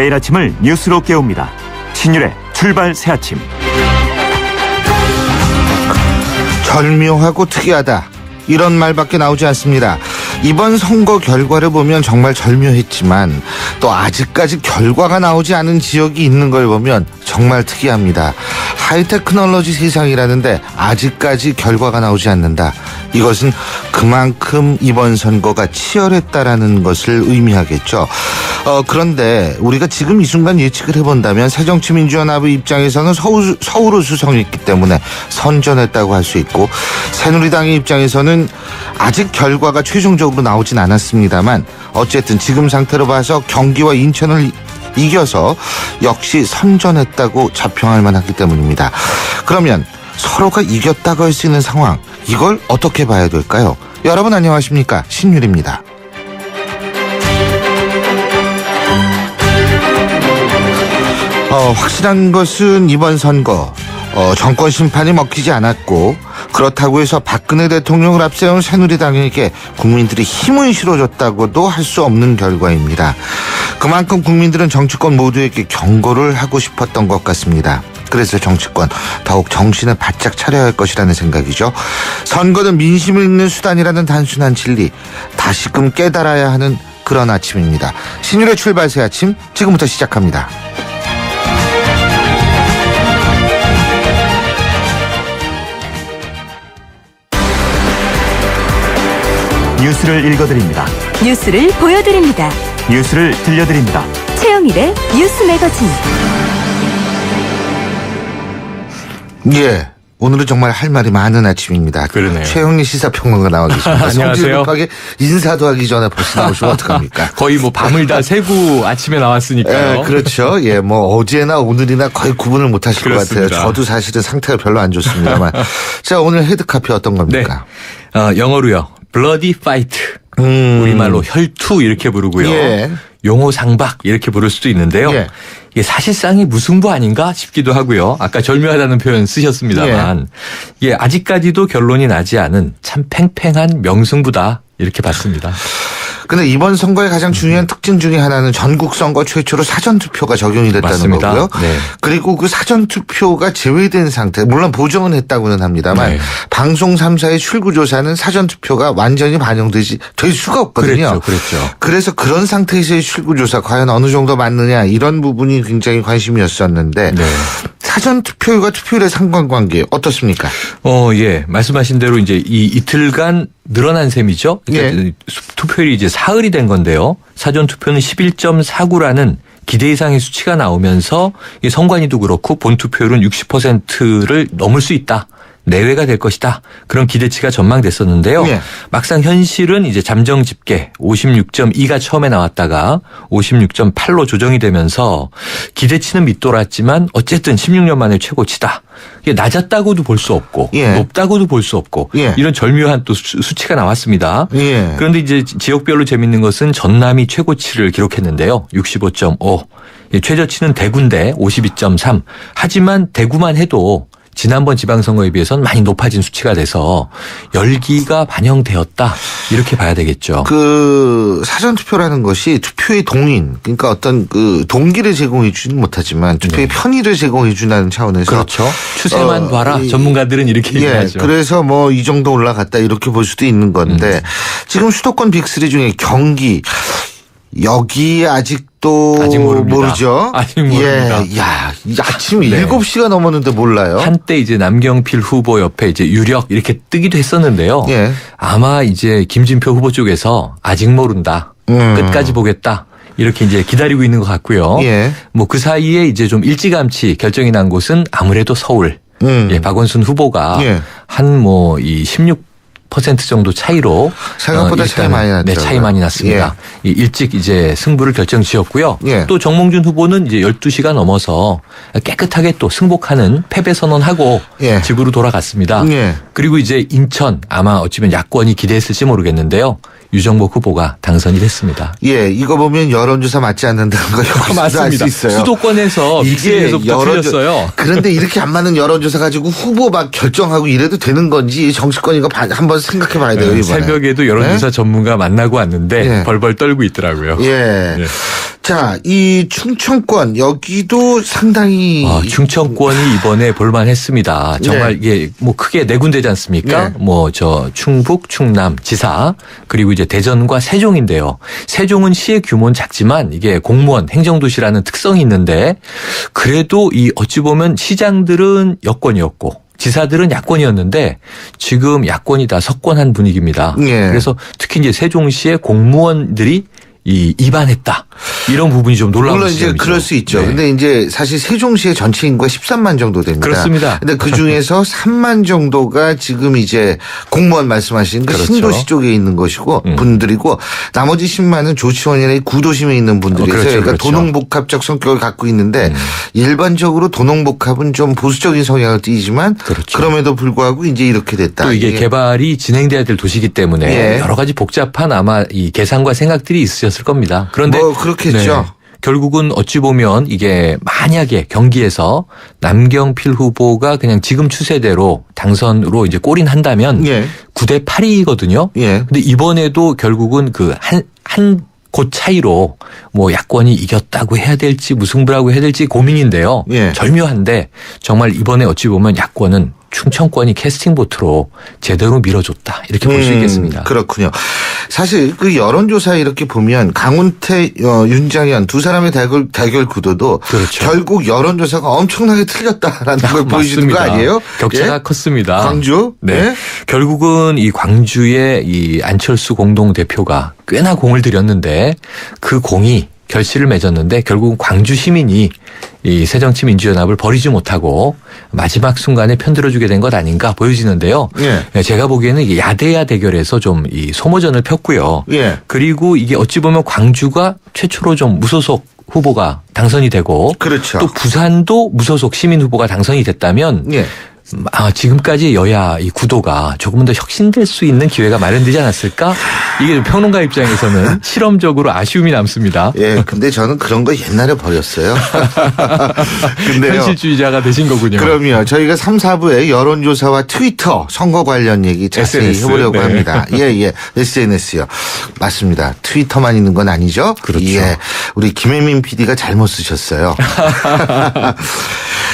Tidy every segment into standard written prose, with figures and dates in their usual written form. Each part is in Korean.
매일 아침을 뉴스로 깨웁니다. 신율의 출발 새아침. 절묘하고 특이하다, 이런 말밖에 나오지 않습니다. 이번 선거 결과를 보면 정말 절묘했지만 또 아직까지 결과가 나오지 않은 지역이 있는 걸 보면 정말 특이합니다. 하이테크놀로지 세상이라는데 아직까지 결과가 나오지 않는다. 이것은 그만큼 이번 선거가 치열했다라는 것을 의미하겠죠. 그런데 우리가 지금 이 순간 예측을 해본다면 새정치민주연합의 입장에서는 서울을 수성했기 때문에 선전했다고 할 수 있고, 새누리당의 입장에서는 아직 결과가 최종적으로 나오진 않았습니다만 어쨌든 지금 상태로 봐서 경기와 인천을 이겨서 역시 선전했다고 자평할 만하기 때문입니다. 그러면 서로가 이겼다고 할 수 있는 상황, 이걸 어떻게 봐야 될까요? 여러분 안녕하십니까, 신율입니다. 확실한 것은 이번 선거 정권 심판이 먹히지 않았고, 그렇다고 해서 박근혜 대통령을 앞세운 새누리당에게 국민들이 힘을 실어줬다고도 할 수 없는 결과입니다. 그만큼 국민들은 정치권 모두에게 경고를 하고 싶었던 것 같습니다. 그래서 정치권 더욱 정신을 바짝 차려야 할 것이라는 생각이죠. 선거는 민심을 읽는 수단이라는 단순한 진리, 다시금 깨달아야 하는 그런 아침입니다. 신율의 출발 새 아침, 지금부터 시작합니다. 뉴스를 읽어드립니다. 뉴스를 보여드립니다. 뉴스를 들려드립니다. 최영일의 뉴스 매거진. 예, 오늘은 정말 할 말이 많은 아침입니다. 그러네요. 최영리 시사평론가 나와 계십니다. 안녕하세요. 성질 급하게 인사도 하기 전에 벌써 나오시면 어떡합니까? 거의 뭐 밤을 다 새고 아침에 나왔으니까요. 그렇죠. 예, 뭐 어제나 오늘이나 거의 구분을 못 하실 그렇습니다. 것 같아요. 저도 사실은 상태가 별로 안 좋습니다만. 자, 오늘 헤드카피 어떤 겁니까? 네. 영어로요. Bloody Fight. 우리말로 혈투 이렇게 부르고요. 예. 용호 상박 이렇게 부를 수도 있는데요. 예. 이게 사실상이 무승부 아닌가 싶기도 하고요. 아까 절묘하다는 표현 쓰셨습니다만 이게 아직까지도 결론이 나지 않은 참 팽팽한 명승부다 이렇게 봤습니다. 근데 이번 선거의 가장 중요한 특징 중에 하나는 전국 선거 최초로 사전투표가 적용이 됐다는 맞습니다. 거고요. 네. 그리고 그 사전투표가 제외된 상태, 물론 보정은 했다고는 합니다만 네. 방송 3사의 출구조사는 사전투표가 완전히 반영되지 될 수가 없거든요. 그랬죠. 그래서 그런 상태에서의 출구조사 과연 어느 정도 맞느냐, 이런 부분이 굉장히 관심이었었는데 네. 사전투표율과 투표율의 상관관계 어떻습니까? 예. 말씀하신 대로 이제 이 이틀간 늘어난 셈이죠. 그러니까 예. 투표율이 이제 사흘이 된 건데요. 사전투표는 11.49라는 기대 이상의 수치가 나오면서 이 선관위도 그렇고 본투표율은 60%를 넘을 수 있다. 내외가 될 것이다. 그런 기대치가 전망됐었는데요. 예. 막상 현실은 이제 잠정 집계 56.2가 처음에 나왔다가 56.8로 조정이 되면서 기대치는 밑돌았지만 어쨌든 16년 만에 최고치다. 이게 낮았다고도 볼 수 없고 예. 높다고도 볼 수 없고 예. 이런 절묘한 또 수치가 나왔습니다. 예. 그런데 이제 지역별로 재밌는 것은 전남이 최고치를 기록했는데요. 65.5. 최저치는 대구인데 52.3. 하지만 대구만 해도 지난번 지방선거에 비해서는 많이 높아진 수치가 돼서 열기가 반영되었다, 이렇게 봐야 되겠죠. 그 사전투표라는 것이 투표의 동인, 그러니까 어떤 그 동기를 제공해 주지는 못하지만 투표의 편의를 제공해 준다는 차원에서. 그렇죠. 추세만 봐라. 전문가들은 이렇게 얘기하죠. 그래서 뭐 이 정도 올라갔다 이렇게 볼 수도 있는 건데 지금 수도권 빅3 중에 경기, 여기 아직 모릅니다. 모르죠. 아직 모릅니다. 예. 야, 아침 네. 7시가 넘었는데 몰라요. 한때 이제 남경필 후보 옆에 이제 유력 이렇게 뜨기도 했었는데요. 예. 아마 이제 김진표 후보 쪽에서 아직 모른다. 끝까지 보겠다. 이렇게 이제 기다리고 있는 것 같고요. 예. 뭐 그 사이에 이제 좀 일찌감치 결정이 난 곳은 아무래도 서울. 예, 박원순 후보가 예. 한 뭐 이 16% 정도 차이로 생각보다 차이 많이 났죠. 네, 차이 많이 났습니다. 일찍 이제 승부를 결정지었고요. 예. 또 정몽준 후보는 이제 12시가 넘어서 깨끗하게 또 승복하는 패배 선언하고 예. 집으로 돌아갔습니다. 예. 그리고 이제 인천, 아마 어찌면 야권이 기대했을지 모르겠는데요. 유정복 후보가 당선이 됐습니다. 예, 이거 보면 여론조사 맞지 않는다는 거 여기서 알 수 있어요. 수도권에서 빅스에서부터 틀렸어요. 그런데 이렇게 안 맞는 여론조사 가지고 후보 막 결정하고 이래도 되는 건지 정치권이가 한번 생각해 봐야 돼요, 이번에. 새벽에도 여론조사 전문가 만나고 왔는데 예. 벌벌 떨고 있더라고요. 예. 예. 자, 이 충청권 여기도 상당히 충청권이 이번에 볼만했습니다. 정말 이게 뭐 크게 네 군데지 않습니까? 네. 뭐 저 충북, 충남 지사 그리고 이제 대전과 세종인데요. 세종은 시의 규모는 작지만 이게 공무원 행정도시라는 특성이 있는데 그래도 이 어찌 보면 시장들은 여권이었고 지사들은 야권이었는데 지금 야권이 다 석권한 분위기입니다. 예. 그래서 특히 이제 세종시의 공무원들이 입안했다. 이런 부분이 좀 놀라운 물론 이제 지점이죠. 그럴 수 있죠. 네. 근데 이제 사실 세종시의 전체 인구가 13만 정도 됩니다. 그렇습니다. 근데 그 중에서 3만 정도가 지금 이제 공무원 말씀하신 그 그렇죠. 신도시 쪽에 있는 것이고 분들이고 나머지 10만은 조치원이나 구도심에 있는 분들이서 그렇죠, 그러니까 그렇죠. 도농복합적 성격을 갖고 있는데 일반적으로 도농복합은 좀 보수적인 성향을 띠지만 그렇죠. 그럼에도 불구하고 이제 이렇게 됐다. 또 이게 개발이 진행돼야 될 도시이기 때문에 예. 여러 가지 복잡한 아마 이 계산과 생각들이 있으셨을 겁니다. 그런데 뭐 그렇겠죠. 결국은 어찌 보면 이게 만약에 경기에서 남경필 후보가 그냥 지금 추세대로 당선으로 이제 골인한다면 예. 9대 8이거든요. 예. 근데 이번에도 결국은 그 한 곳 차이로 뭐 야권이 이겼다고 해야 될지 무승부라고 해야 될지 고민인데요. 예. 절묘한데 정말 이번에 어찌 보면 야권은 충청권이 캐스팅 보트로 제대로 밀어줬다. 이렇게 볼 수 있겠습니다. 그렇군요. 사실 그 여론조사 이렇게 보면 강훈태, 윤장현 두 사람의 대결 구도도 그렇죠. 결국 여론조사가 엄청나게 틀렸다라는 걸 보여주는 거 맞습니다. 아니에요? 격차가 예? 컸습니다. 광주? 네. 예? 결국은 이 광주의 이 안철수 공동대표가 꽤나 공을 들였는데 그 공이 결실을 맺었는데 결국은 광주 시민이 이 새정치민주연합을 버리지 못하고 마지막 순간에 편들어주게 된 것 아닌가 보여지는데요. 예. 제가 보기에는 이게 야대야 대결에서 좀 이 소모전을 폈고요. 예. 그리고 이게 어찌 보면 광주가 최초로 좀 무소속 후보가 당선이 되고 그렇죠. 또 부산도 무소속 시민 후보가 당선이 됐다면 예. 지금까지 여야 이 구도가 조금 더 혁신될 수 있는 기회가 마련되지 않았을까? 이게 좀 평론가 입장에서는 실험적으로 아쉬움이 남습니다. 예, 근데 저는 그런 거 옛날에 버렸어요. 근데요. 현실주의자가 되신 거군요. 그럼요. 저희가 3, 4부에 여론조사와 트위터 선거 관련 얘기 자세히 SNS, 해보려고 네. 합니다. 예. SNS요. 맞습니다. 트위터만 있는 건 아니죠? 그렇죠. 예. 우리 김혜민 PD가 잘못 쓰셨어요.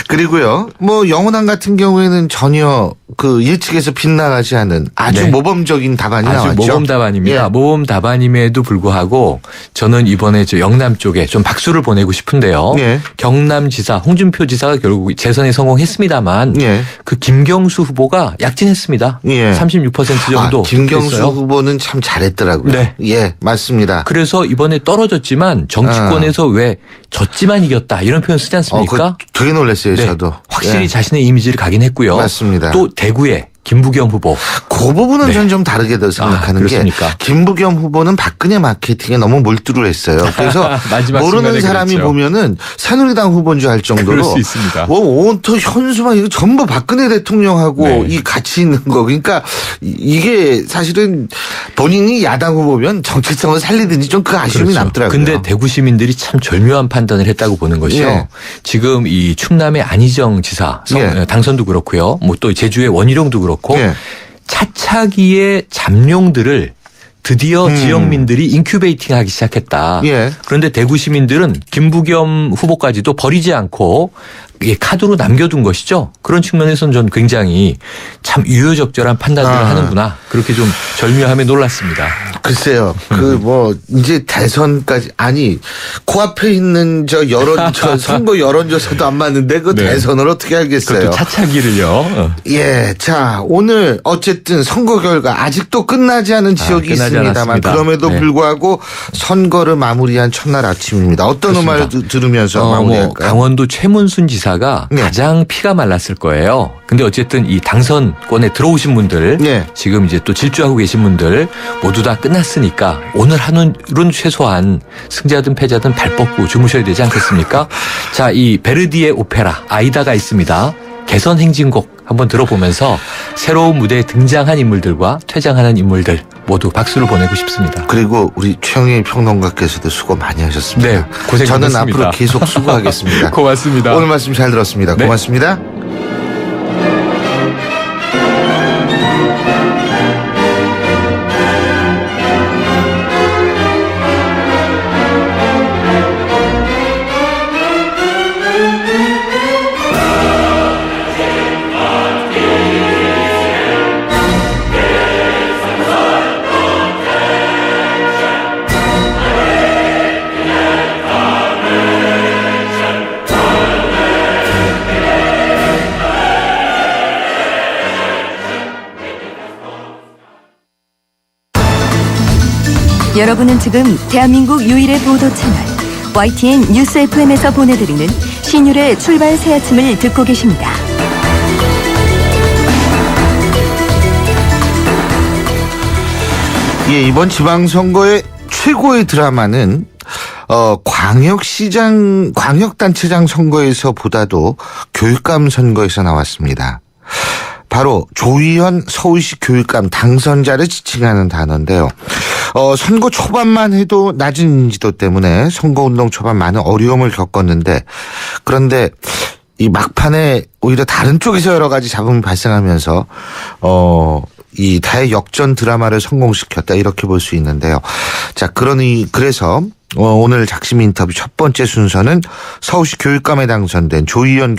그리고요. 뭐 영원한 같은 경우에는 전혀 그 예측에서 빗나가지 않은 아주 네. 모범적인 답안이 아주 나왔죠. 모범 답안입니다. 예. 모범 답안임에도 불구하고 저는 이번에 저 영남 쪽에 좀 박수를 보내고 싶은데요. 예. 경남지사 홍준표 지사가 결국 재선에 성공했습니다만 예. 그 김경수 후보가 약진했습니다. 예. 36% 정도. 김경수 됐어요. 후보는 참 잘했더라고요. 네. 예, 맞습니다. 그래서 이번에 떨어졌지만 정치권에서 왜 졌지만 이겼다 이런 표현 쓰지 않습니까? 되게 놀랐어요, 네. 저도. 확실히 예. 자신의 이미지를 가긴 했고요. 맞습니다. 또 대구에 김부겸 후보. 그 부분은 네. 저는 좀 다르게 더 생각하는 게 그렇습니까? 김부겸 후보는 박근혜 마케팅에 너무 몰두를 했어요. 그래서 마지막 모르는 순간에 사람이 그랬죠. 보면은 새누리당 후보인 줄 알 정도로 그럴 수 있습니다. 온통 현수막 이거 전부 박근혜 대통령하고 네. 이 같이 있는 거. 그러니까 이게 사실은 본인이 야당 후보면 정체성을 살리든지 좀 그 아쉬움이 남더라고요. 근데 대구 시민들이 참 절묘한 판단을 했다고 보는 것이요. 예. 지금 이 충남의 안희정 지사 예. 당선도 그렇고요. 뭐 또 제주의 원희룡도 그렇고 예. 차차기의 잠룡들을 드디어 지역민들이 인큐베이팅하기 시작했다. 예. 그런데 대구 시민들은 김부겸 후보까지도 버리지 않고 이게 카드로 남겨둔 것이죠. 그런 측면에서는 전 굉장히 참 유효적절한 판단을 하는구나. 그렇게 좀 절묘함에 놀랐습니다. 글쎄요. 이제 대선까지 아니 코앞에 있는 저 선거 여론조사도 안 맞는데 그 네. 대선을 어떻게 알겠어요. 그것도 차차기를요. 예. 자, 오늘 어쨌든 선거 결과 아직도 끝나지 않은 지역이 끝나지 있습니다만 않았습니다. 그럼에도 네. 불구하고 선거를 마무리한 첫날 아침입니다. 어떤 그렇습니다. 음악을 들으면서 마무리할까요? 강원도 최문순 지사가 네. 가장 피가 말랐을 거예요. 근데 어쨌든 이 당선권에 들어오신 분들 네. 지금 이제 또 질주하고 계신 분들 모두 다 끝났으니까 오늘 하루는 최소한 승자든 패자든 발 뻗고 주무셔야 되지 않겠습니까? 자, 이 베르디의 오페라 아이다가 있습니다. 개선 행진곡 한번 들어보면서 새로운 무대에 등장한 인물들과 퇴장하는 인물들 모두 박수를 보내고 싶습니다. 그리고 우리 최영일 평론가께서도 수고 많이 하셨습니다. 네, 고생 저는 많았습니다. 앞으로 계속 수고하겠습니다. 고맙습니다. 오늘 말씀 잘 들었습니다. 네. 고맙습니다. 여러분은 지금 대한민국 유일의 보도 채널 YTN 뉴스 FM에서 보내드리는 신율의 출발 새 아침을 듣고 계십니다. 예, 이번 지방선거의 최고의 드라마는 광역단체장 선거에서보다도 교육감 선거에서 나왔습니다. 바로 조희연 서울시 교육감 당선자를 지칭하는 단어인데요. 선거 초반만 해도 낮은 인지도 때문에 선거운동 초반 많은 어려움을 겪었는데, 그런데 이 막판에 오히려 다른 쪽에서 여러 가지 잡음이 발생하면서 이 다의 역전 드라마를 성공시켰다, 이렇게 볼 수 있는데요. 자, 그래서 오늘 작심 인터뷰 첫 번째 순서는 서울시 교육감에 당선된 조희연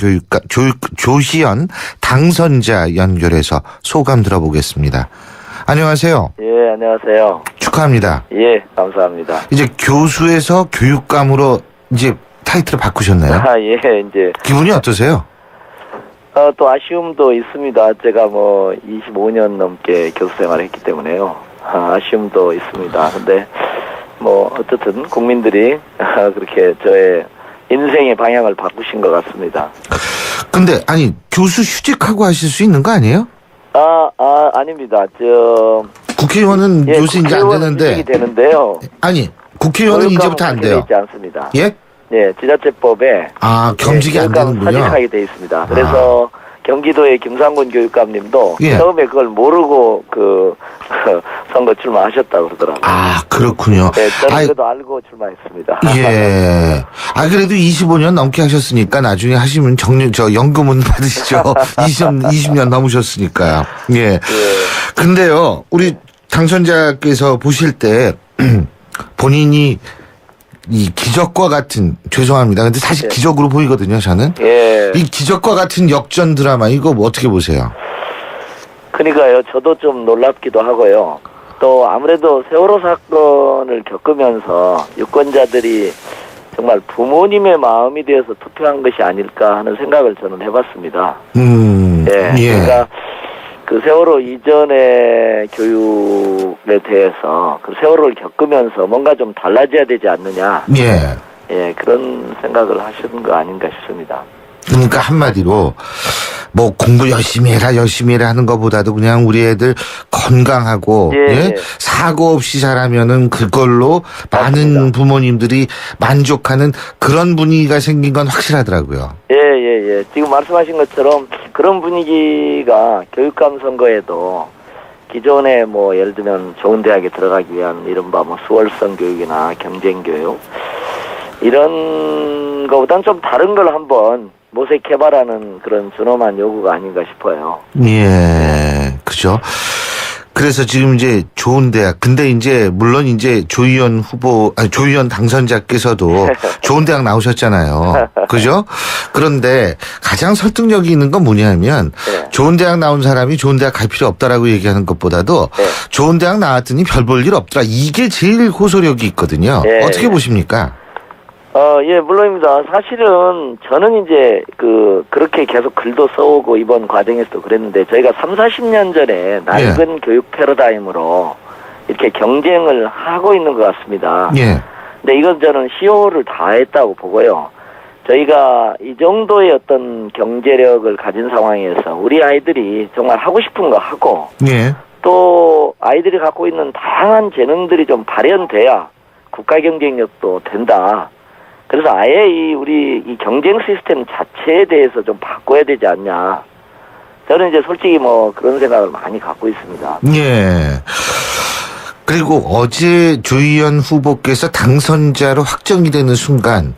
당선자 연결해서 소감 들어보겠습니다. 안녕하세요. 예, 안녕하세요. 축하합니다. 예, 감사합니다. 이제 교수에서 교육감으로 이제 타이틀을 바꾸셨나요? 예, 이제. 기분이 어떠세요? 또 아쉬움도 있습니다. 제가 25년 넘게 교수 생활을 했기 때문에요. 아쉬움도 있습니다. 근데 어쨌든 국민들이 그렇게 저의 인생의 방향을 바꾸신 것 같습니다. 근데 아니, 교수 휴직하고 하실 수 있는 거 아니에요? 아닙니다. 국회의원은 요새 이제 안 되는데. 휴직이 되는데요. 아니, 국회의원은 이제부터 안 돼요. 있지 않습니다. 예? 네, 지자체법에 겸직이 안 되는군요. 사직하게 돼 있습니다. 그래서 경기도의 김상곤 교육감님도 예. 처음에 그걸 모르고 선거 출마하셨다고 그러더라고요. 그렇군요. 네, 저는 그래도 알고 출마했습니다. 예. 그래도 25년 넘게 하셨으니까 나중에 하시면 연금은 받으시죠. 20년 넘으셨으니까요. 예. 근데요, 우리 당선자께서 보실 때 본인이 이 기적과 같은, 죄송합니다. 근데 사실 기적으로 보이거든요, 저는. 예. 이 기적과 같은 역전 드라마, 이거 어떻게 보세요? 그러니까요, 저도 좀 놀랍기도 하고요. 또 아무래도 세월호 사건을 겪으면서 유권자들이 정말 부모님의 마음이 되어서 투표한 것이 아닐까 하는 생각을 저는 해봤습니다. 예. 그러니까 그 세월호 이전의 교육에 대해서 그 세월호를 겪으면서 뭔가 좀 달라져야 되지 않느냐. 예. 그런 생각을 하시는 거 아닌가 싶습니다. 그러니까 한마디로 공부 열심히 해라 하는 것보다도 그냥 우리 애들 건강하고 사고 없이 자라면은 그걸로 맞습니다. 많은 부모님들이 만족하는 그런 분위기가 생긴 건 확실하더라고요. 예. 지금 말씀하신 것처럼 그런 분위기가 교육감 선거에도 기존에 예를 들면 좋은 대학에 들어가기 위한 이른바 수월성 교육이나 경쟁 교육 이런 거보다는 좀 다른 걸 한번 모색해봐라는 그런 준엄한 요구가 아닌가 싶어요. 예, 그죠. 그래서 지금 이제 좋은 대학, 근데 이제 물론 이제 조희연 당선자께서도 좋은 대학 나오셨잖아요. 그죠? 그런데 가장 설득력이 있는 건 뭐냐면 좋은 대학 나온 사람이 좋은 대학 갈 필요 없다라고 얘기하는 것보다도 좋은 대학 나왔더니 별 볼 일 없더라. 이게 제일 호소력이 있거든요. 어떻게 보십니까? 예, 물론입니다. 사실은 저는 이제 그렇게 계속 글도 써오고 이번 과정에서도 그랬는데 저희가 30-40년 전에 낡은 교육 패러다임으로 이렇게 경쟁을 하고 있는 것 같습니다. 근데 이건 저는 시효를 다 했다고 보고요. 저희가 이 정도의 어떤 경제력을 가진 상황에서 우리 아이들이 정말 하고 싶은 거 하고 또 아이들이 갖고 있는 다양한 재능들이 좀 발현돼야 국가 경쟁력도 된다. 그래서 아예 우리 경쟁 시스템 자체에 대해서 좀 바꿔야 되지 않냐. 저는 이제 솔직히 그런 생각을 많이 갖고 있습니다. 예. 그리고 어제 조희연 후보께서 당선자로 확정이 되는 순간,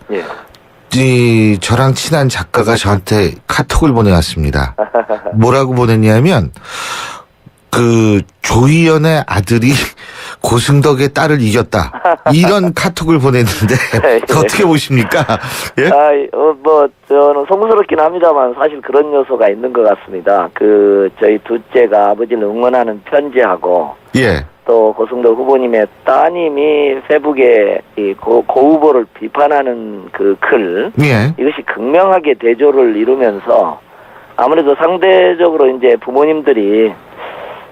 저랑 친한 작가가 저한테 카톡을 보내왔습니다. 뭐라고 보냈냐면, 조희연의 아들이 고승덕의 딸을 이겼다. 이런 카톡을 보냈는데 어떻게 보십니까? 예? 저는 송구스럽긴 합니다만 사실 그런 요소가 있는 것 같습니다. 저희 둘째가 아버지를 응원하는 편지하고 또 고승덕 후보님의 따님이 페북에 고 후보를 비판하는 그 글 이것이 극명하게 대조를 이루면서 아무래도 상대적으로 이제 부모님들이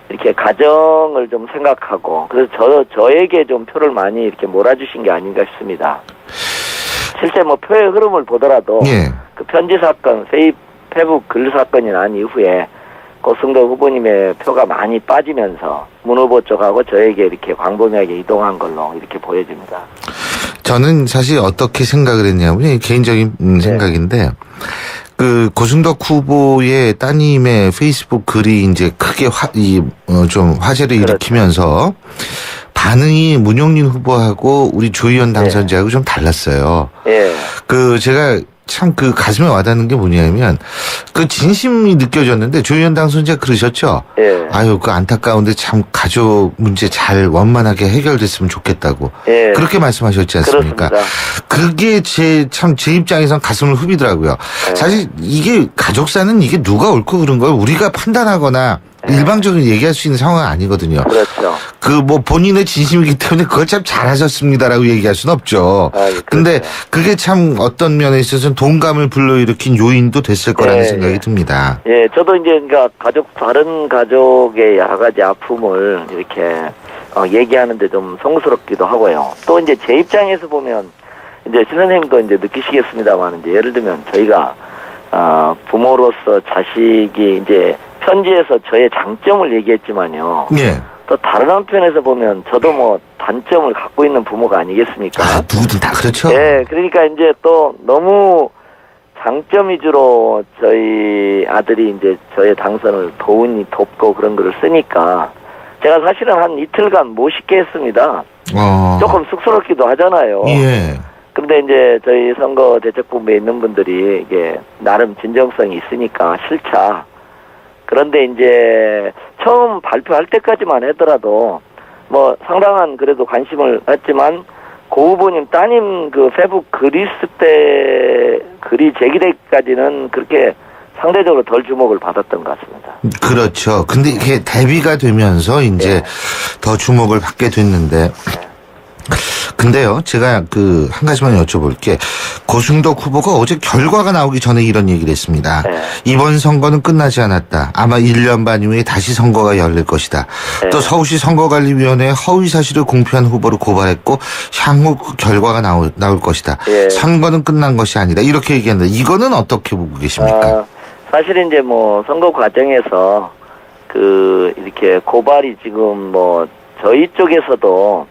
이렇게 가정을 좀 생각하고 그래서 저에게 좀 표를 많이 이렇게 몰아주신 게 아닌가 싶습니다. 실제 뭐 표의 흐름을 보더라도 예. 그 편지 사건, 페북 글 사건이 난 이후에 고승덕 후보님의 표가 많이 빠지면서 문 후보 쪽하고 저에게 이렇게 광범위하게 이동한 걸로 이렇게 보여집니다. 저는 사실 어떻게 생각을 했냐면 개인적인 생각인데 그 고승덕 후보의 따님의 페이스북 글이 이제 크게 좀 화제를 일으키면서 반응이 문용린 후보하고 우리 조희연 당선자하고 좀 달랐어요. 그 제가 참 그 가슴에 와닿는 게 뭐냐면 그 진심이 느껴졌는데 조희연 당선자 그러셨죠. 아유 그 안타까운데 참 가족 문제 잘 원만하게 해결됐으면 좋겠다고 그렇게 말씀하셨지 않습니까? 그렇습니다. 그게 제 입장에선 가슴을 후비더라고요. 사실 이게 가족사는 이게 누가 옳고 그른 걸 우리가 판단하거나 일방적으로 얘기할 수 있는 상황은 아니거든요. 그렇죠. 그 뭐 본인의 진심이기 때문에 그걸 참 잘하셨습니다라고 얘기할 수는 없죠. 근데 그게 참 어떤 면에 있어서는 동감을 불러일으킨 요인도 됐을 거라는 생각이 듭니다. 저도 이제 그러니까 다른 가족의 여러 가지 아픔을 이렇게 얘기하는데 좀 성스럽기도 하고요. 또 이제 제 입장에서 보면 이제 신 선생님도 이제 느끼시겠습니다만 이제 예를 들면 저희가 부모로서 자식이 이제 편지에서 저의 장점을 얘기했지만요. 또 다른 한편에서 보면 저도 뭐 단점을 갖고 있는 부모가 아니겠습니까? 누구든 다 그렇죠. 그러니까 이제 또 너무 장점 위주로 저희 아들이 이제 저의 당선을 돕고 그런 거를 쓰니까 제가 사실은 한 이틀간 못 쉬게 했습니다. 조금 쑥스럽기도 하잖아요. 그런데 이제 저희 선거 대책본부에 있는 분들이 이게 나름 진정성이 있으니까 실차. 그런데 이제 처음 발표할 때까지만 하더라도 뭐 상당한 그래도 관심을 했지만 고 후보님 따님 그 페북 글이 있을 때 글이 제기되기까지는 그렇게 상대적으로 덜 주목을 받았던 것 같습니다. 그렇죠. 근데 이게 대비가 되면서 이제 더 주목을 받게 됐는데 근데요, 제가 그 한 가지만 여쭤볼게. 고승덕 후보가 어제 결과가 나오기 전에 이런 얘기를 했습니다. 이번 선거는 끝나지 않았다. 아마 1년 반 이후에 다시 선거가 열릴 것이다. 또 서울시 선거관리위원회에 허위 사실을 공표한 후보를 고발했고 향후 그 결과가 나올 것이다. 선거는 끝난 것이 아니다. 이렇게 얘기했는데 이거는 어떻게 보고 계십니까? 사실 이제 뭐 선거 과정에서 그 이렇게 고발이 지금 뭐 저희 쪽에서도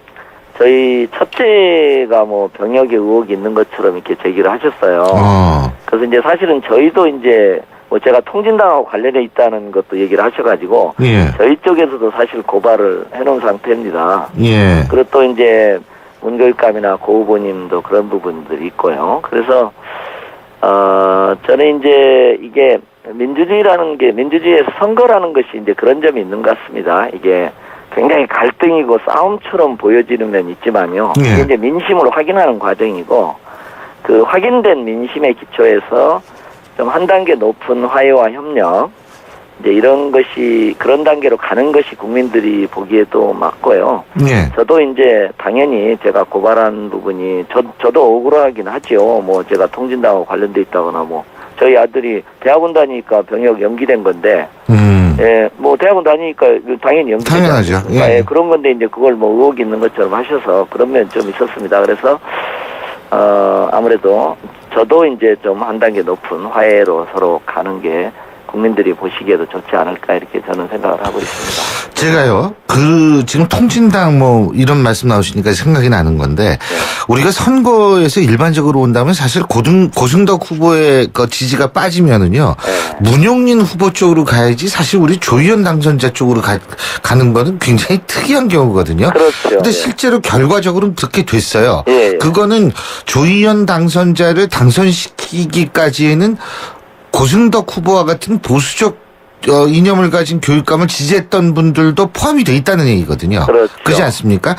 저희 첫째가 뭐 병역의 의혹이 있는 것처럼 이렇게 제기를 하셨어요. 그래서 이제 사실은 저희도 이제 뭐 제가 통진당하고 관련해 있다는 것도 얘기를 하셔가지고 저희 쪽에서도 사실 고발을 해놓은 상태입니다. 그리고 또 이제 문교육감이나 고 후보님도 그런 부분들이 있고요. 그래서 저는 이제 이게 민주주의에서 선거라는 것이 이제 그런 점이 있는 것 같습니다. 이게 굉장히 갈등이고 싸움처럼 보여지는 면이 있지만요. 이게 이제 민심으로 확인하는 과정이고 그 확인된 민심의 기초에서 좀 한 단계 높은 화해와 협력 이제 이런 것이 그런 단계로 가는 것이 국민들이 보기에도 맞고요. 저도 이제 당연히 제가 고발한 부분이 저도 억울하긴 하죠. 뭐 제가 통진당하고 관련돼 있다거나 뭐 저희 아들이 대학원 다니니까 병역 연기된 건데. 뭐 대학원 다니니까 당연히 당연하죠. 그런 건데 이제 그걸 뭐 의혹이 있는 것처럼 하셔서 그런 면 좀 있었습니다. 그래서 아무래도 저도 이제 좀 한 단계 높은 화해로 서로 가는 게 국민들이 보시기에도 좋지 않을까 이렇게 저는 생각을 하고 있습니다. 제가요, 지금 통진당 뭐 이런 말씀 나오시니까 생각이 나는 건데, 우리가 선거에서 일반적으로 온다면 사실 고승덕 후보의 그 지지가 빠지면은요, 문용린 후보 쪽으로 가야지 사실 우리 조희연 당선자 쪽으로 가는 거는 굉장히 특이한 경우거든요. 그렇죠. 근데 실제로 결과적으로는 그렇게 됐어요. 그거는 조희연 당선자를 당선시키기까지에는 고승덕 후보와 같은 보수적 이념을 가진 교육감을 지지했던 분들도 포함이 돼 있다는 얘기거든요. 그렇지 않습니까?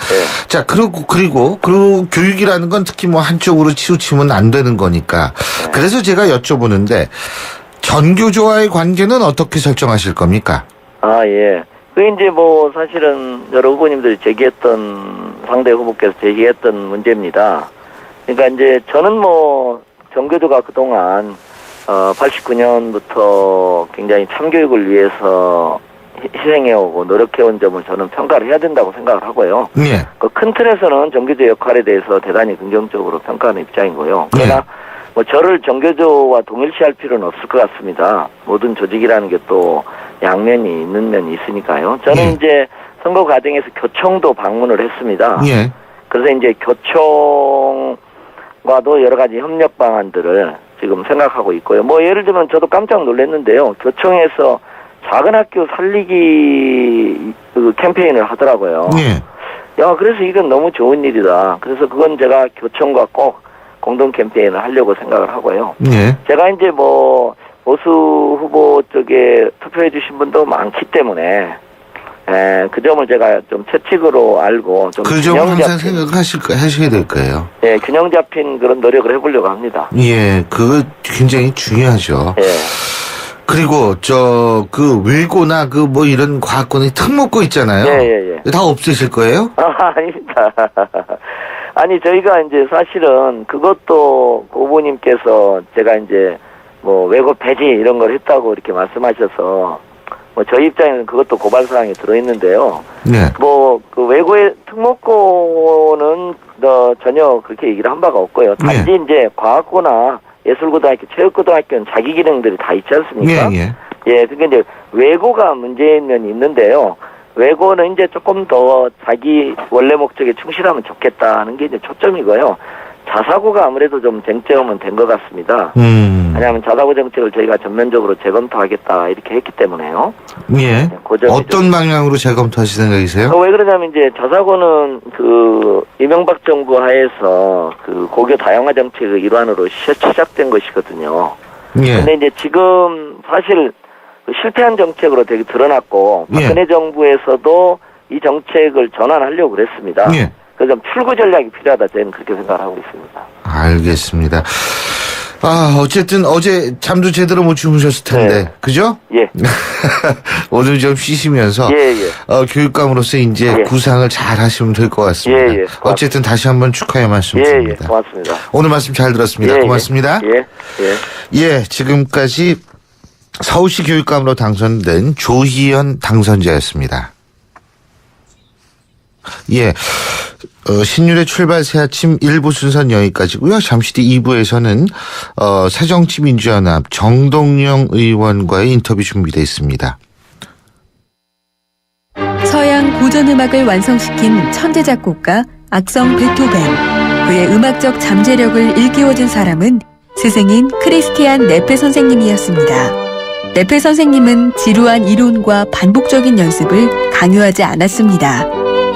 자, 그리고 교육이라는 건 특히 뭐 한쪽으로 치우치면 안 되는 거니까. 그래서 제가 여쭤보는데 전교조와의 관계는 어떻게 설정하실 겁니까? 그 이제 뭐 사실은 여러 후보님들이 상대 후보께서 제기했던 문제입니다. 그러니까 이제 저는 뭐 전교조가 그동안 89년부터 굉장히 참교육을 위해서 희생해오고 노력해온 점을 저는 평가를 해야 된다고 생각을 하고요. 예. 그 큰 틀에서는 정교조 역할에 대해서 대단히 긍정적으로 평가하는 입장이고요. 그러나 뭐 저를 정교조와 동일시할 필요는 없을 것 같습니다. 모든 조직이라는 게 또 양면이 있는 면이 있으니까요. 저는 이제 선거 과정에서 교총도 방문을 했습니다. 예. 그래서 이제 교총과도 여러 가지 협력 방안들을 지금 생각하고 있고요. 뭐 예를 들면 저도 깜짝 놀랐는데요. 교총에서 작은 학교 살리기 그 캠페인을 하더라고요. 예. 야, 그래서 이건 너무 좋은 일이다. 그래서 그건 제가 교총과 꼭 공동 캠페인을 하려고 생각을 하고요. 예. 제가 이제 뭐 보수 후보 쪽에 투표해 주신 분도 많기 때문에 그 점을 제가 좀 채찍으로 알고 좀 그 점을 균형 항상 잡힌 하셔야 될 거예요. 균형 잡힌 그런 노력을 해보려고 합니다. 예, 그거 굉장히 중요하죠. 예. 그리고 그 외고나 그 뭐 이런 과학권이 특목고 있잖아요. 예. 다 없애실 거예요? 아닙니다. 아니 저희가 이제 사실은 그것도 고부님께서 제가 이제 뭐 외고 폐지 이런 걸 했다고 이렇게 말씀하셔서 뭐 저희 입장에는 그것도 고발 사항이 들어있는데요. 네. 뭐 그 외고의 특목고는 전혀 그렇게 얘기를 한 바가 없고요. 단지 이제 과학고나 예술고등학교, 체육고등학교는 자기 기능들이 다 있지 않습니까? 예. 그러니까 이제 외고가 문제인 면이 있는데요. 외고는 이제 조금 더 자기 원래 목적에 충실하면 좋겠다는 게 이제 초점이고요. 자사고가 아무래도 좀 쟁점은 된 것 같습니다. 왜냐하면 자사고 정책을 저희가 전면적으로 재검토하겠다 이렇게 했기 때문에요. 예. 그 점이 어떤 방향으로 재검토하실 생각이세요? 왜 그러냐면 이제 자사고는 그 이명박 정부 하에서 그 고교 다양화 정책의 일환으로 시작된 것이거든요. 예. 근데 이제 지금 사실 실패한 정책으로 되게 드러났고 박근혜 정부에서도 이 정책을 전환하려고 그랬습니다. 예. 그래서 좀 출구 전략이 필요하다 저는 그렇게 생각하고 있습니다. 알겠습니다. 어쨌든 어제 잠도 제대로 못 주무셨을 텐데, 그죠? 예. 오늘 좀 쉬시면서 교육감으로서 이제 구상을 잘 하시면 될 것 같습니다. 어쨌든 다시 한번 축하의 말씀드립니다. 고맙습니다. 오늘 말씀 잘 들었습니다. 고맙습니다. 지금까지 서울시 교육감으로 당선된 조희연 당선자였습니다. 신율의 출발 새 아침 1부 순서는 여기까지고요. 잠시 뒤 2부에서는 새정치민주연합 정동영 의원과의 인터뷰 준비되어 있습니다. 서양 고전음악을 완성시킨 천재 작곡가 악성 베토벤. 그의 음악적 잠재력을 일깨워준 사람은 스승인 크리스티안 네페 선생님이었습니다. 네페 선생님은 지루한 이론과 반복적인 연습을 강요하지 않았습니다.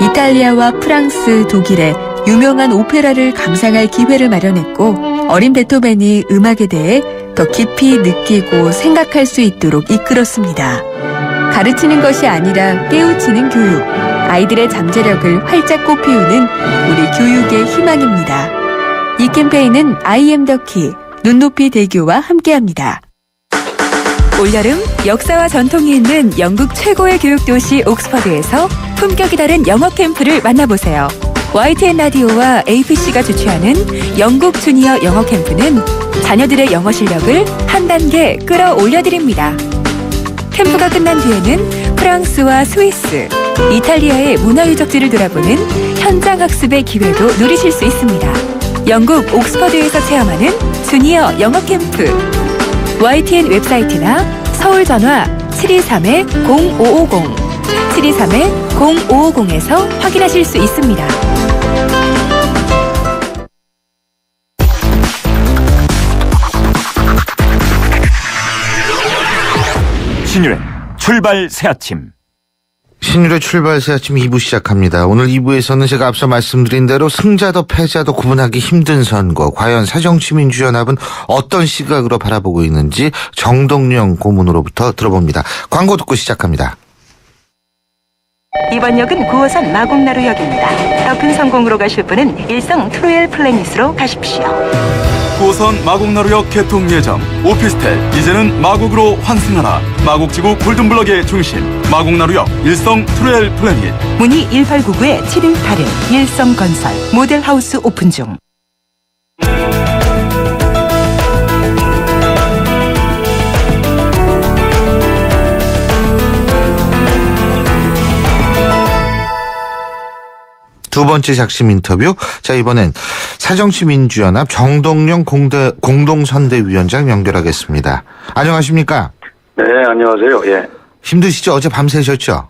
이탈리아와 프랑스, 독일의 유명한 오페라를 감상할 기회를 마련했고 어린 베토벤이 음악에 대해 더 깊이 느끼고 생각할 수 있도록 이끌었습니다. 가르치는 것이 아니라 깨우치는 교육, 아이들의 잠재력을 활짝 꽃피우는 우리 교육의 희망입니다. 이 캠페인은 I am the key, 눈높이 대교와 함께합니다. 올여름 역사와 전통이 있는 영국 최고의 교육도시 옥스퍼드에서 품격이 다른 영어 캠프를 만나보세요. YTN 라디오와 APC가 주최하는 영국 주니어 영어 캠프는 자녀들의 영어 실력을 한 단계 끌어올려드립니다. 캠프가 끝난 뒤에는 프랑스와 스위스, 이탈리아의 문화유적지를 돌아보는 현장 학습의 기회도 누리실 수 있습니다. 영국 옥스퍼드에서 체험하는 주니어 영어 캠프. YTN 웹사이트나 서울 전화 723-0550, 723-0550에서 확인하실 수 있습니다. 신율의 출발 새 아침. 신율의 출발 새 아침 2부 시작합니다. 오늘 2부에서는 제가 앞서 말씀드린 대로 승자도 패자도 구분하기 힘든 선거, 과연 새정치민주연합은 어떤 시각으로 바라보고 있는지 정동영 고문으로부터 들어봅니다. 광고 듣고 시작합니다. 이번 역은 9호선 마곡나루역입니다. 더 큰 성공으로 가실 분은 일성 트로엘 플래닛으로 가십시오. 9호선 마곡나루역 개통 예정. 오피스텔 이제는 마곡으로 환승하라. 마곡지구 골든블럭의 중심 마곡나루역 일성 트로엘 플래닛. 문의 1899-7181 일성건설 모델하우스 오픈 중. 두 번째 작심 인터뷰. 자, 이번엔 새정치민주연합 정동영 공동선대위원장 연결하겠습니다. 안녕하십니까? 네, 안녕하세요. 예. 힘드시죠? 어제 밤새셨죠?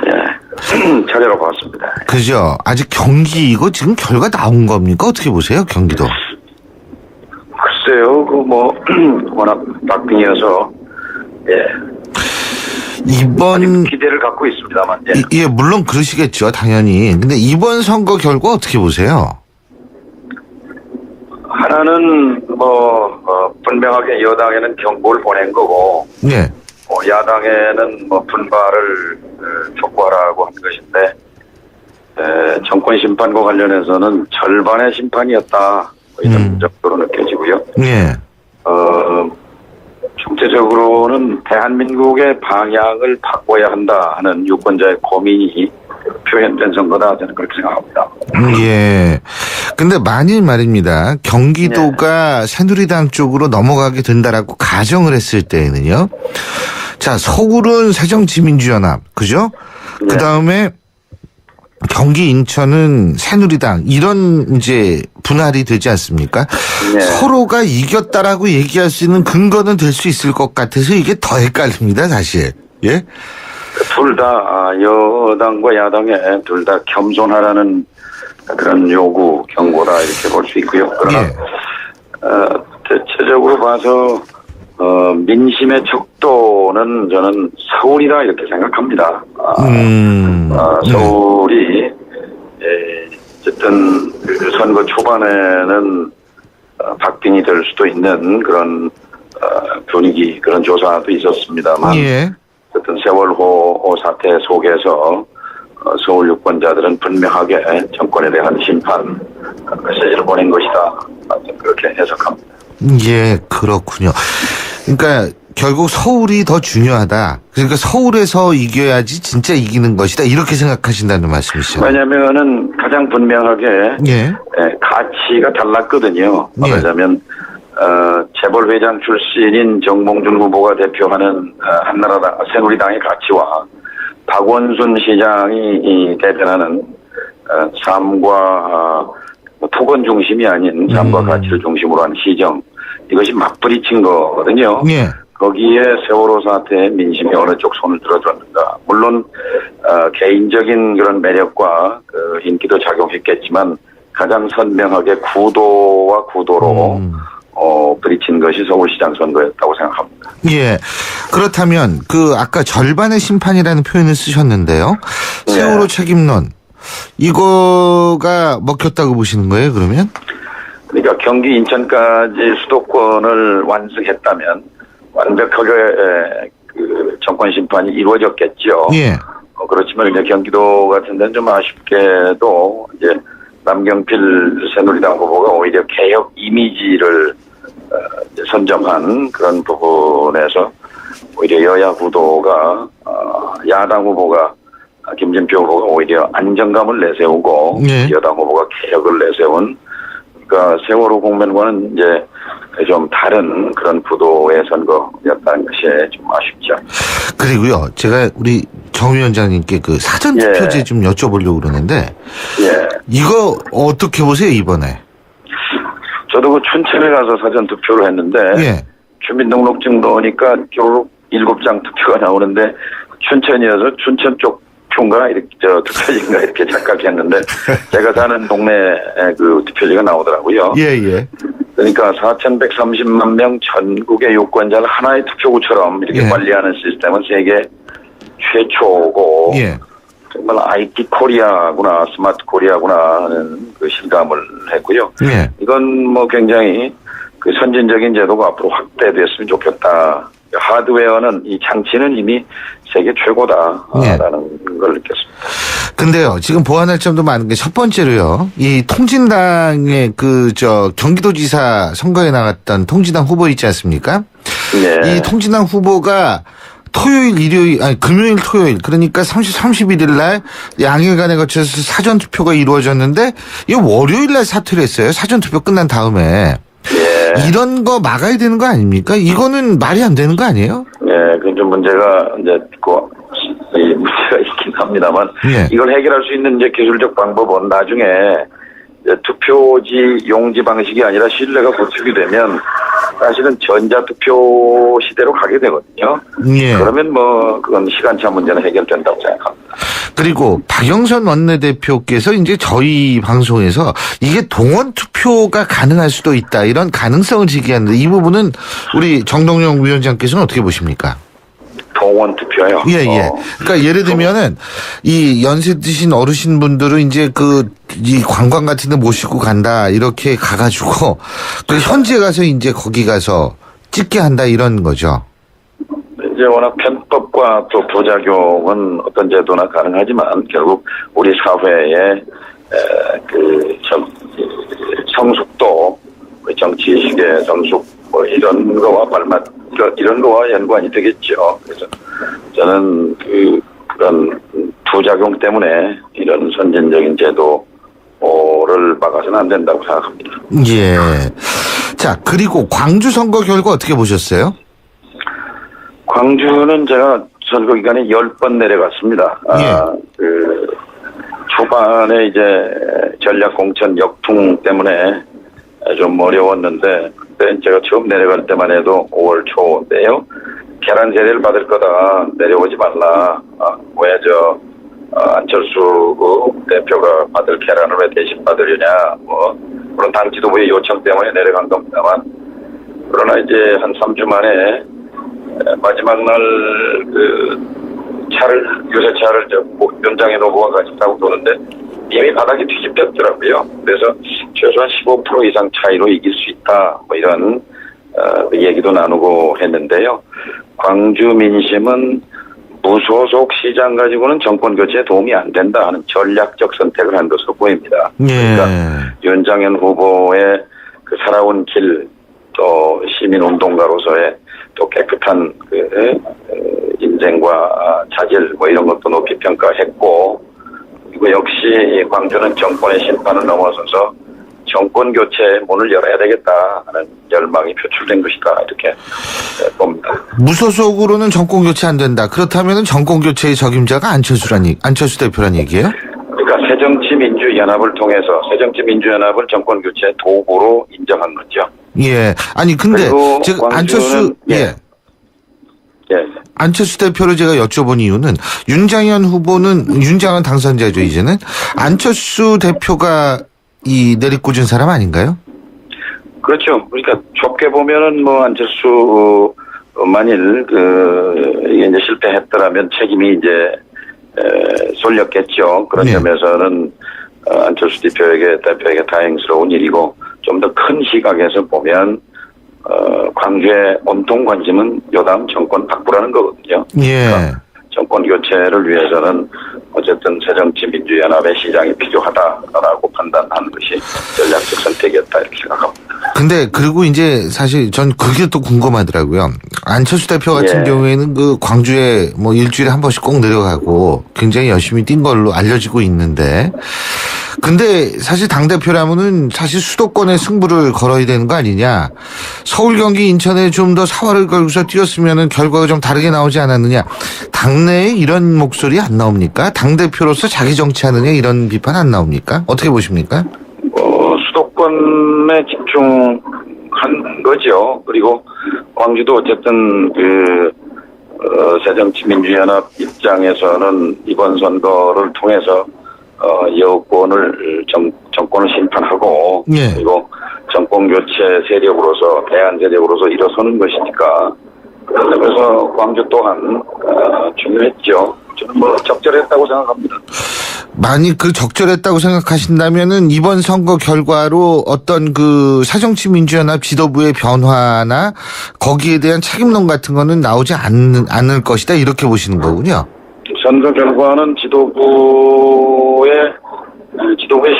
예. 차례로 봤습니다. 그죠? 아직 경기 이거 지금 결과 나온 겁니까? 어떻게 보세요? 경기도. 글쎄요, 워낙 박빙이어서, 예. 이번 기대를 갖고 있습니다만, 예. 예, 물론 그러시겠죠, 당연히. 근데 이번 선거 결과 어떻게 보세요? 하나는 분명하게 여당에는 경고를 보낸 거고, 네. 야당에는 분발을 촉구하라고 한 것인데, 정권 심판과 관련해서는 절반의 심판이었다, 이런 정도로 느껴지고요. 네. 총체적으로는 대한민국의 방향을 바꿔야 한다 하는 유권자의 고민이 표현된 선거다, 저는 그렇게 생각합니다. 예. 근데 만일 말입니다. 경기도가 새누리당 쪽으로 넘어가게 된다라고 가정을 했을 때에는요. 자, 서울은 새정치민주연합, 그죠? 네. 그 다음에 경기 인천은 새누리당, 이런 이제 분할이 되지 않습니까? 네. 서로가 이겼다라고 얘기할 수 있는 근거는 될 수 있을 것 같아서 이게 더 헷갈립니다, 사실. 예? 둘 다 여당과 야당에 둘 다 겸손하라는 그런 요구, 경고다 이렇게 볼 수 있고요. 그러나 예. 대체적으로 봐서 민심의 척도는 저는 서울이다 이렇게 생각합니다. 서울이 어쨌든 그 선거 초반에는 박빙이 될 수도 있는 그런 분위기, 그런 조사도 있었습니다만 예. 어떤 세월호 사태 속에서 서울 유권자들은 분명하게 정권에 대한 심판 메시지를 보낸 것이다. 그렇게 해석합니다. 예, 그렇군요. 그러니까 결국 서울이 더 중요하다. 그러니까 서울에서 이겨야지 진짜 이기는 것이다. 이렇게 생각하신다는 말씀이시죠? 왜냐하면은 가장 분명하게 예. 가치가 달랐거든요. 예. 말하자면 재벌회장 출신인 정몽준 후보가 대표하는 한나라당, 새누리당의 가치와 박원순 시장이 대변하는 삶과 토건 중심이 아닌 삶과 가치를 중심으로 한 시정, 이것이 맞부딪힌 거거든요. 예. 거기에 세월호 사태에 민심이 어느 쪽 손을 들어줬는가. 물론 개인적인 그런 매력과 그 인기도 작용했겠지만 가장 선명하게 구도와 구도로 부딪힌 것이 서울시장 선거였다고 생각합니다. 예. 그렇다면 그 아까 절반의 심판이라는 표현을 쓰셨는데요. 세월호 책임론 이거가 먹혔다고 보시는 거예요, 그러면? 그러니까 경기 인천까지 수도권을 완성했다면 완벽하게 그 정권 심판이 이루어졌겠죠. 예. 그렇지만 이제 경기도 같은 데는 좀 아쉽게도 이제 남경필 새누리당 후보가 오히려 개혁 이미지를 선점한 그런 부분에서 오히려 여야 구도가 야당 후보가 김진표 후보가 오히려 안정감을 내세우고 예. 여당 후보가 개혁을 내세운, 그러니까 세월호 국면과는 이제 좀 다른 그런 구도의 선거였다는 것이 좀 아쉽죠. 그리고요, 제가 우리 정 위원장님께 그 사전투표제 좀 여쭤보려고 그러는데, 예. 이거 어떻게 보세요, 이번에? 저도 그 춘천에 가서 사전 투표를 했는데, 예. 주민등록증 넣으니까 겨우 7장 투표가 나오는데, 춘천이어서 춘천 쪽 표인가, 이렇게, 투표지인가, 이렇게 착각했는데, 제가 사는 동네에 그 투표지가 나오더라고요. 예, 예. 그러니까 4,130만 명 전국의 유권자를 하나의 투표구처럼 이렇게 예. 관리하는 시스템은 세계 최초고, 예. 정말 IT 코리아구나, 스마트 코리아구나 하는 그 실감을 했고요. 예. 이건 굉장히 그 선진적인 제도가 앞으로 확대됐으면 좋겠다. 하드웨어는, 이 장치는 이미 세계 최고다라는 걸 느꼈습니다. 근데요, 지금 보완할 점도 많은 게 첫 번째로요, 이 통진당의 경기도지사 선거에 나갔던 통진당 후보 있지 않습니까? 네. 이 통진당 후보가 금요일, 토요일, 그러니까 31일 날 양일간에 거쳐서 사전투표가 이루어졌는데, 이 월요일 날 사퇴를 했어요. 사전투표 끝난 다음에. 예. 이런 거 막아야 되는 거 아닙니까? 이거는 말이 안 되는 거 아니에요? 예, 그 좀 문제가 이제 이 문제가 있긴 합니다. 합니다만 예. 이걸 해결할 수 있는 이제 기술적 방법은 나중에 이제 투표지 용지 방식이 아니라 신뢰가 구축이 되면 사실은 전자투표 시대로 가게 되거든요. 예. 그러면 뭐 그건 시간차 문제는 해결된다고 생각합니다. 그리고 박영선 원내대표께서 이제 저희 방송에서 이게 동원 투표가 가능할 수도 있다 이런 가능성을 제기하는데 이 부분은 우리 정동영 위원장께서는 어떻게 보십니까? 동원 투표요. 예. 그러니까 예를 들면은 이 연세 드신 어르신분들은 이제 이 관광 같은 데 모시고 간다 이렇게 가가지고 그 현지에 가서 이제 거기 가서 찍게 한다 이런 거죠. 이제 워낙 편법과 또 부작용은 어떤 제도나 가능하지만 결국 우리 사회의 성숙도, 정치의식의 성숙 뭐 이런 거와 이런 거와 연관이 되겠죠. 그래서 저는 그런 부작용 때문에 이런 선진적인 제도를 막아서는 안 된다고 생각합니다. 예. 자, 그리고 광주 선거 결과 어떻게 보셨어요? 광주는 제가 선거 기간에 10번 내려갔습니다. 초반에 이제 전략 공천 역풍 때문에 좀 어려웠는데, 그때 제가 처음 내려갈 때만 해도 5월 초인데요. 계란 세례를 받을 거다. 내려오지 말라. 왜 안철수 대표가 받을 계란을 왜 대신 받으려냐. 물론 당 지도부의 요청 때문에 내려간 겁니다만, 그러나 이제 한 3주 만에 마지막 날 유세차를 현장에 놓고 같이 타고 도는데 이미 바닥이 뒤집혔더라고요. 그래서 최소한 15% 이상 차이로 이길 수 있다. 이런 얘기도 나누고 했는데요. 광주 민심은 무소속 시장 가지고는 정권 교체에 도움이 안 된다 하는 전략적 선택을 한 것으로 보입니다. 그러니까 윤장현 후보의 살아온 길, 또 시민운동가로서의 또 깨끗한 인생과 자질 이런 것도 높이 평가했고, 그리고 역시 광주는 정권의 심판을 넘어서서 정권 교체의 문을 열어야 되겠다 하는 열망이 표출된 것이다 이렇게 봅니다. 무소속으로는 정권 교체 안 된다. 그렇다면 정권 교체의 적임자가 안철수 대표란 얘기예요? 그러니까 새정치민주연합을 통해서 새정치민주연합을 정권 교체의 도구로 인정한 거죠. 예. 아니 근데 제가 안철수 안철수 대표를 제가 여쭤본 이유는 윤장현 당선자죠 이제는 이재는 대표가 내리꽂은 사람 아닌가요? 그렇죠. 그러니까 좁게 보면은 안철수 만일 이게 이제 실패했더라면 책임이 이제 쏠렸겠죠. 그런 점에서는 안철수 대표에게 다행스러운 일이고, 좀 더 큰 시각에서 보면 광주의 온통 관심은 여당 정권 바꾸라는 거거든요. 예. 그러니까 정권 교체를 위해서는 어쨌든 새정치민주연합의 시장이 필요하다라고 판단하는 것이 전략적 선택이었다 이렇게 생각합니다. 근데 그리고 이제 사실 전 그게 또 궁금하더라고요. 안철수 대표 같은 경우에는 광주에 일주일에 한 번씩 꼭 내려가고 굉장히 열심히 뛴 걸로 알려지고 있는데, 근데 사실 당대표라면은 사실 수도권에 승부를 걸어야 되는 거 아니냐. 서울, 경기, 인천에 좀 더 사활을 걸고서 뛰었으면은 결과가 좀 다르게 나오지 않았느냐. 당내에 이런 목소리 안 나옵니까? 당대표로서 자기 정치하느냐 이런 비판 안 나옵니까? 어떻게 보십니까? 수도권에 집중한 거죠. 그리고 광주도 어쨌든 새정치민주연합 입장에서는 이번 선거를 통해서 여권을 정권을 심판하고, 그리고 정권 교체 세력으로서 대안 세력으로서 일어서는 것이니까, 그래서 광주 또한 중요했죠. 저는 적절했다고 생각합니다. 만약 적절했다고 생각하신다면은 이번 선거 결과로 어떤 새정치민주연합 지도부의 변화나 거기에 대한 책임론 같은 거는 나오지 않을 것이다 이렇게 보시는 거군요. 선거 결과는 지도부의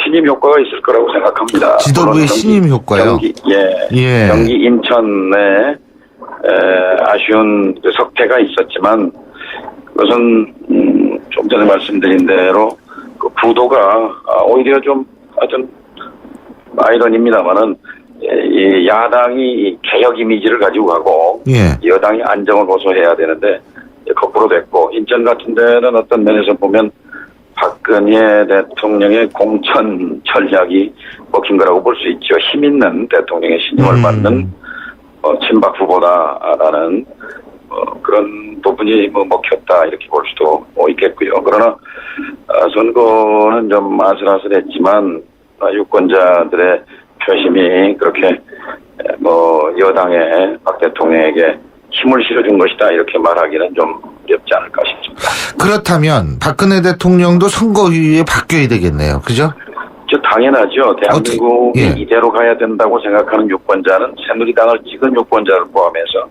신임 효과가 있을 거라고 생각합니다. 지도부의 신임 효과요? 경기 인천에 아쉬운 석패가 있었지만 그것은 좀 전에 말씀드린 대로 구도가 오히려 좀 아이러니입니다만은 이 야당이 개혁 이미지를 가지고 가고 여당이 안정을 호소해야 되는데 불어댔고 인천 같은 데는 어떤 면에서 보면 박근혜 대통령의 공천 전략이 먹힌 거라고 볼 수 있죠. 힘 있는 대통령의 신임을 받는 친박 후보다라는 그런 부분이 먹혔다 이렇게 볼 수도 있겠고요. 그러나 선거는 좀 아슬아슬했지만 유권자들의 표심이 그렇게 여당의 박 대통령에게 힘을 실어준 것이다 이렇게 말하기는 좀 어렵지 않을까 싶습니다. 그렇다면 박근혜 대통령도 선거 이후에 바뀌어야 되겠네요. 그죠? 당연하죠. 대한민국이 예. 이대로 가야 된다고 생각하는 유권자는 새누리당을 찍은 유권자를 포함해서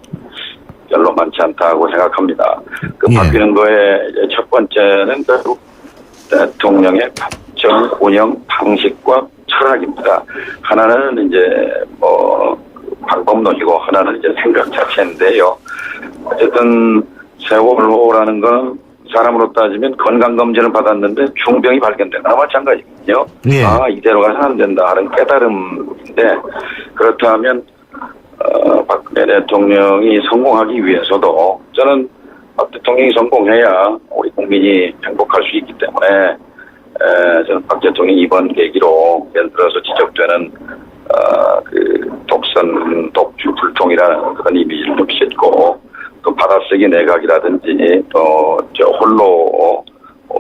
별로 많지 않다고 생각합니다. 그 예. 바뀌는 거에 이제 첫 번째는 결국 대통령의 법정 운영 방식과 철학입니다. 하나는 이제 방법론이고 하나는 이제 생각 자체인데요. 어쨌든 세월호라는 건 사람으로 따지면 건강검진을 받았는데 중병이 발견된 거나 마찬가지거든요. 예. 이대로 가서 안 된다 하는 깨달음인데 그렇다면 박근혜 대통령이 성공하기 위해서도 저는 박 대통령이 성공해야 우리 국민이 행복할 수 있기 때문에 저는 박 대통령이 이번 계기로 예를 들어서 지적되는 독선, 독주, 불통이라는 그런 이미지를 좀 싣고 또 받아쓰기 내각이라든지 또 홀로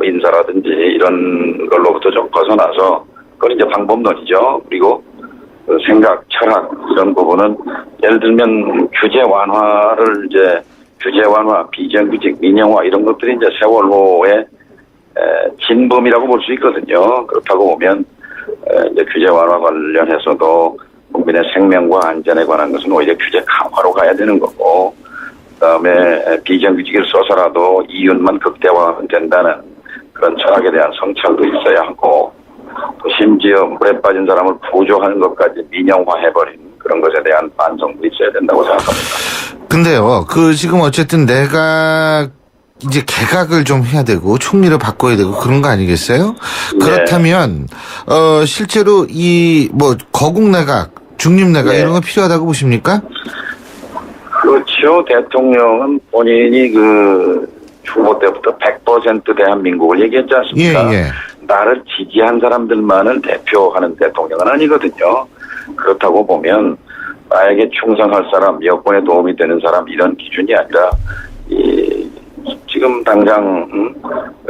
인사라든지 이런 걸로부터 좀 벗어나서 그건 이제 방법론이죠. 그리고 생각, 철학 이런 부분은 예를 들면 규제 완화를 이제 규제 완화, 비정규직, 민영화 이런 것들이 이제 세월호의 진범이라고 볼 수 있거든요. 그렇다고 보면 이제 규제 완화 관련해서도 국민의 생명과 안전에 관한 것은 오히려 규제 강화로 가야 되는 거고 그다음에 비정규직을 써서라도 이윤만 극대화하면 된다는 그런 철학에 대한 성찰도 있어야 하고 또 심지어 물에 빠진 사람을 구조하는 것까지 민영화해버린 그런 것에 대한 반성도 있어야 된다고 생각합니다. 근데요, 지금 어쨌든 내각 이제 개각을 좀 해야 되고 총리를 바꿔야 되고 그런 거 아니겠어요? 네. 그렇다면 실제로 거국 내각, 중립 내각 네. 이런 거 필요하다고 보십니까? 그렇죠. 대통령은 본인이 후보 때부터 100% 대한민국을 얘기했지 않습니까? 예. 나를 지지한 사람들만을 대표하는 대통령은 아니거든요. 그렇다고 보면 나에게 충성할 사람, 여권에 도움이 되는 사람 이런 기준이 아니라 지금 당장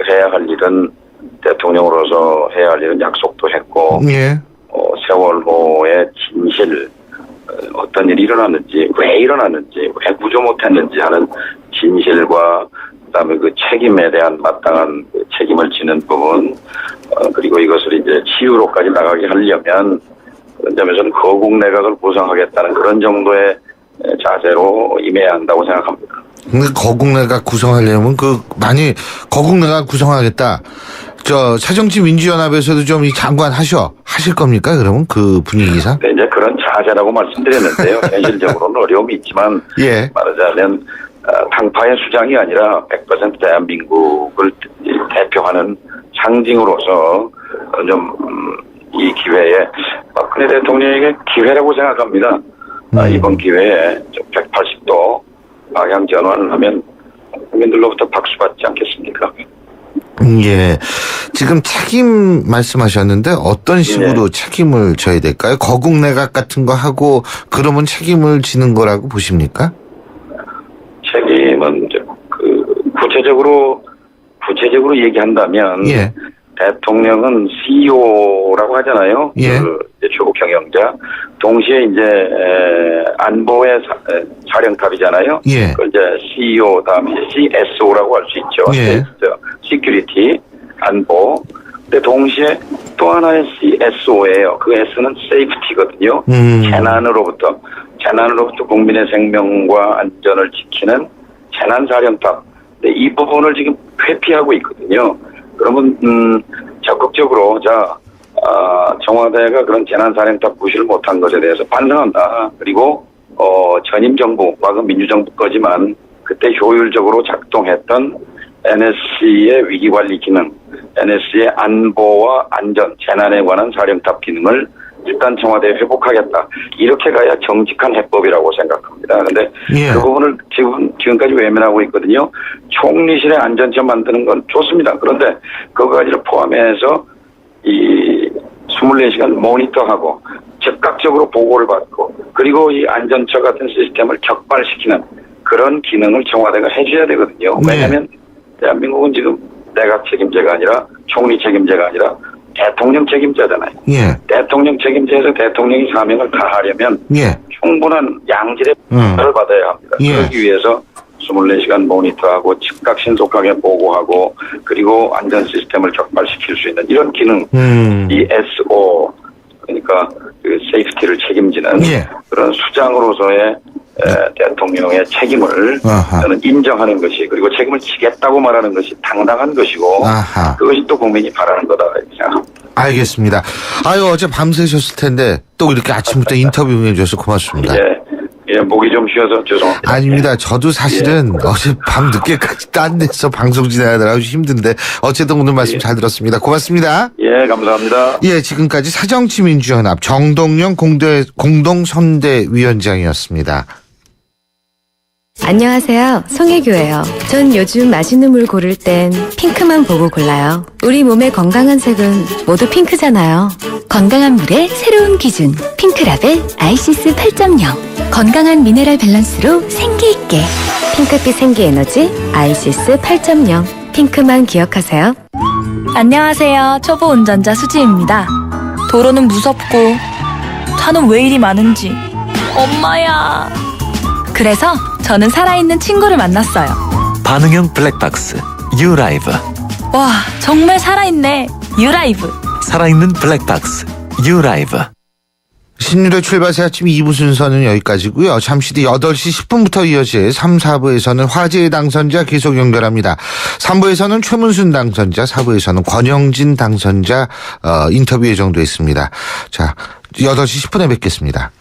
해야 할 일은 대통령으로서 해야 할 일은 약속도 했고 예. 세월호의 진실 어떤 일이 일어났는지 왜 일어났는지 왜 구조 못했는지 하는 진실과 그다음에 그 책임에 대한 마땅한 책임을 지는 부분 그리고 이것을 이제 치유로까지 나가게 하려면 그런 점에서는 거국 내각을 구성하겠다는 그런 정도의 자세로 임해야 한다고 생각합니다. 근데 거국 내각 구성하려면 거국 내각 구성하겠다. 새정치민주연합에서도 좀 이 장관 하실 겁니까? 그러면 그 분위기상? 네, 이제 그런 자세라고 말씀드렸는데요. 현실적으로는 어려움이 있지만 예. 말하자면 당파의 수장이 아니라 100% 대한민국을 대표하는 상징으로서 좀 이 기회에 박근혜 대통령에게 기회라고 생각합니다. 이번 기회에 180도 방향 전환을 하면 국민들로부터 박수 받지 않겠습니까? 예. 지금 책임 말씀하셨는데 어떤 식으로 책임을 져야 될까요? 거국 내각 같은 거 하고 그러면 책임을 지는 거라고 보십니까? 책임은 구체적으로 얘기한다면 예. 대통령은 CEO라고 하잖아요. 예. 최고 경영자. 동시에 이제 안보의 사령탑이잖아요. 예. 그 이제 CEO 다음에 CSO라고 할 수 있죠. 예. 시큐리티, 안보. 근데 동시에 또 하나의 CSO예요. 그 S는 세이프티거든요. 재난으로부터 국민의 생명과 안전을 지키는 재난사령탑. 근데 이 부분을 지금 회피하고 있거든요. 그러면 적극적으로 청와대가 그런 재난사령탑 구실을 못한 것에 대해서 반성한다. 그리고 전임 정부, 과거 민주정부 거지만 그때 효율적으로 작동했던 NSC의 위기관리 기능, NSC의 안보와 안전, 재난에 관한 사령탑 기능을 일단 청와대에 회복하겠다. 이렇게 가야 정직한 해법이라고 생각합니다. 그런데 예. 그 부분을 지금까지 외면하고 있거든요. 총리실의 안전처 만드는 건 좋습니다. 그런데 그거까지를 포함해서 이 24시간 모니터하고 즉각적으로 보고를 받고 그리고 이 안전처 같은 시스템을 격발시키는 그런 기능을 청와대가 해줘야 되거든요. 네. 왜냐하면 대한민국은 지금 내각 책임제가 아니라 총리 책임제가 아니라 대통령 책임제잖아요. 예. 대통령 책임제에서 대통령이 사명을 다하려면 예. 충분한 양질의 평가를 받아야 합니다. 예. 그러기 위해서 24시간 모니터하고 즉각 신속하게 보고하고 그리고 안전 시스템을 격발시킬 수 있는 이런 기능 이 SO 그러니까 그 세이프티를 책임지는 예. 그런 수장으로서의 대통령의 책임을 아하. 저는 인정하는 것이 그리고 책임을 지겠다고 말하는 것이 당당한 것이고 아하. 그것이 또 국민이 바라는 거다 이렇게 생각합니다. 알겠습니다. 아유, 어제 밤새셨을 텐데 또 이렇게 아침부터 인터뷰 해주셔서 고맙습니다. 예, 목이 좀 쉬어서 죄송합니다. 아닙니다. 저도 사실은 어제 밤 늦게까지 딴 데서 방송 진행하느라 아주 힘든데 어쨌든 오늘 말씀 잘 들었습니다. 고맙습니다. 예, 감사합니다. 예, 지금까지 사정치민주연합 정동영 공동선대위원장이었습니다. 안녕하세요. 송혜교예요. 전 요즘 맛있는 물 고를 땐 핑크만 보고 골라요. 우리 몸의 건강한 색은 모두 핑크잖아요. 건강한 물의 새로운 기준 핑크라벨 아이시스 8.0 건강한 미네랄 밸런스로 생기있게 핑크빛 생기에너지 아이시스 8.0 핑크만 기억하세요. 안녕하세요. 초보 운전자 수지입니다. 도로는 무섭고 차는 왜 이리 많은지 엄마야. 그래서 저는 살아있는 친구를 만났어요. 반응형 블랙박스 유라이브. 와, 정말 살아있네. 유라이브. 살아있는 블랙박스 유라이브. 신유의 출발새 아침 2부 순서는 여기까지고요. 잠시 뒤 8시 10분부터 이어질 3, 4부에서는 화제의 당선자 계속 연결합니다. 3부에서는 최문순 당선자, 4부에서는 권영진 당선자 인터뷰 예정돼 있습니다. 자, 8시 10분에 뵙겠습니다.